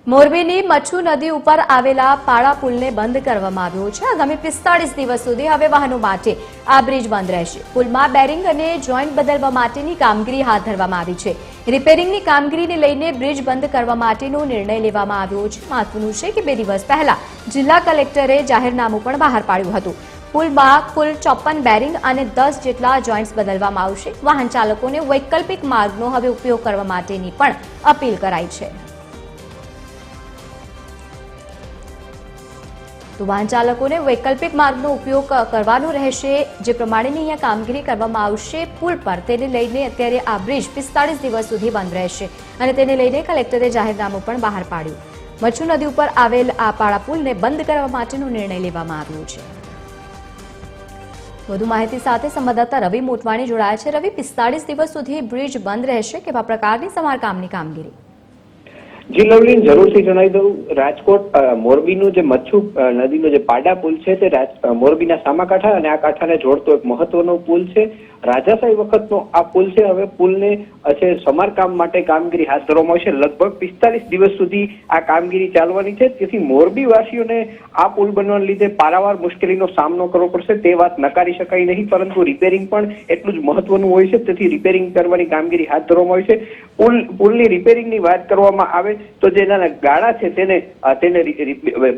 મોરબીની મચ્છુ નદી ઉપર આવેલા પાળા પુલને બંધ કરવામાં આવ્યો છે। આગામી 45 દિવસ સુધી હવે વાહનો માટે આ બ્રિજ બંધ રહેશે। પુલમાં બેરિંગ અને જોઈન્ટ બદલવા માટેની કામગીરી હાથ ધરવામાં આવી છે। રિપેરિંગની કામગીરીને લઈને બ્રિજ બંધ કરવા માટેનો નિર્ણય લેવામાં આવ્યો છે। મહત્વનું છે કે 2 દિવસ પહેલા જિલ્લા કલેક્ટરે જાહેરનામું પણ બહાર પાડ્યું હતું। પુલમાં કુલ 54 બેરિંગ અને 10 જેટલા જોઈન્ટ્સ બદલવામાં આવશે। વાહન ચાલકોને વૈકલ્પિક માર્ગનો હવે ઉપયોગ કરવા માટેની પણ અપીલ કરાઈ છે। તો વાહન ચાલકોને વૈકલ્પિક માર્ગનો ઉપયોગ કરવાનો રહેશે। જે પ્રમાણેની અહીંયા કામગીરી કરવામાં આવશે પુલ પર, તેને લઈને અત્યારે આ બ્રિજ 45 દિવસ સુધી બંધ રહેશે અને તેને લઈને કલેક્ટરે જાહેરનામું પણ બહાર પાડ્યું। મચ્છુ નદી ઉપર આવેલ આ પાળા પુલને બંધ કરવા માટેનો નિર્ણય લેવામાં આવ્યો છે। વધુ માહિતી સાથે સંવાદદાતા રવિ મોટવાણી જોડાયા છે। રવિ, 45 દિવસ સુધી બ્રિજ બંધ રહેશે, કેવા પ્રકારની સમારકામની કામગીરી? જી લવલીન, જરૂરથી જણાવી દઉં, રાજકોટ મોરબીનું જે મચ્છુ નદીનો જે પાડા પુલ છે તે મોરબીના સામાકાંઠા અને આ કાંઠાને જોડતો એક મહત્વનો પુલ છે। રાજાશાહી વખતનો આ પુલ છે। હવે પુલને સમારકામ માટે કામગીરી હાથ ધરવામાં આવશે। લગભગ 45 દિવસ સુધી આ કામગીરી ચાલવાની છે। તેથી મોરબી વાસીઓને આ પુલ બનવાને લીધે પારાવાર મુશ્કેલીનો સામનો કરવો પડશે તે વાત નકારી શકાય નહીં, પરંતુ રિપેરિંગ પણ એટલું જ મહત્વનું હોય છે। તેથી રિપેરિંગ કરવાની કામગીરી હાથ ધરવામાં આવી છે। પુલની રિપેરિંગની વાત કરવામાં આવે તો જે એના ગાળા છે તેને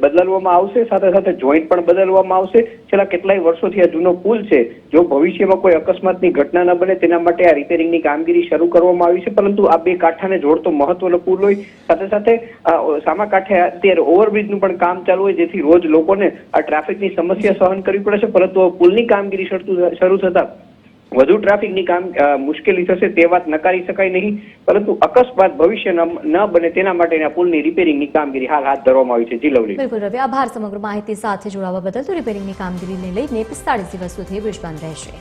બદલવામાં આવશે, સાથે સાથે જોઈન્ટ પણ બદલવામાં આવશે। છેલ્લા કેટલાય વર્ષોથી આ જૂનો પુલ છે, જો ભવિષ્યમાં કોઈ અકસ્માતની ઘટના ન બને તેના માટે આ રિપેરિંગની કામગીરી શરૂ કરવામાં આવી છે। પરંતુ આ બે કાંઠાને જોડતો મહત્વનો પુલ હોય, સાથે સાથે સામાકાંઠે અત્યારે ઓવરબ્રિજનું પણ કામ ચાલુ હોય, જેથી રોજ લોકોને આ ટ્રાફિકની સમસ્યા સહન કરવી પડે છે। પરંતુ પુલની કામગીરી શરૂ થતા વધુ ટ્રાફિકની મુશ્કેલી થશે તે વાત નકારી શકાય નહીં, પરંતુ અકસ્માત ભવિષ્ય ન બને તેના માટેના પુલની રિપેરિંગની કામગીરી હાલ હાથ ધરવામાં આવી છે। જી લવલી, બિલકુલ રવિ, આભાર સમગ્ર માહિતી સાથે જોડાવા બદલ। તો રિપેરિંગની કામગીરીને લઈને 45 દિવસ સુધી બ્રિજ બંધ રહેશે।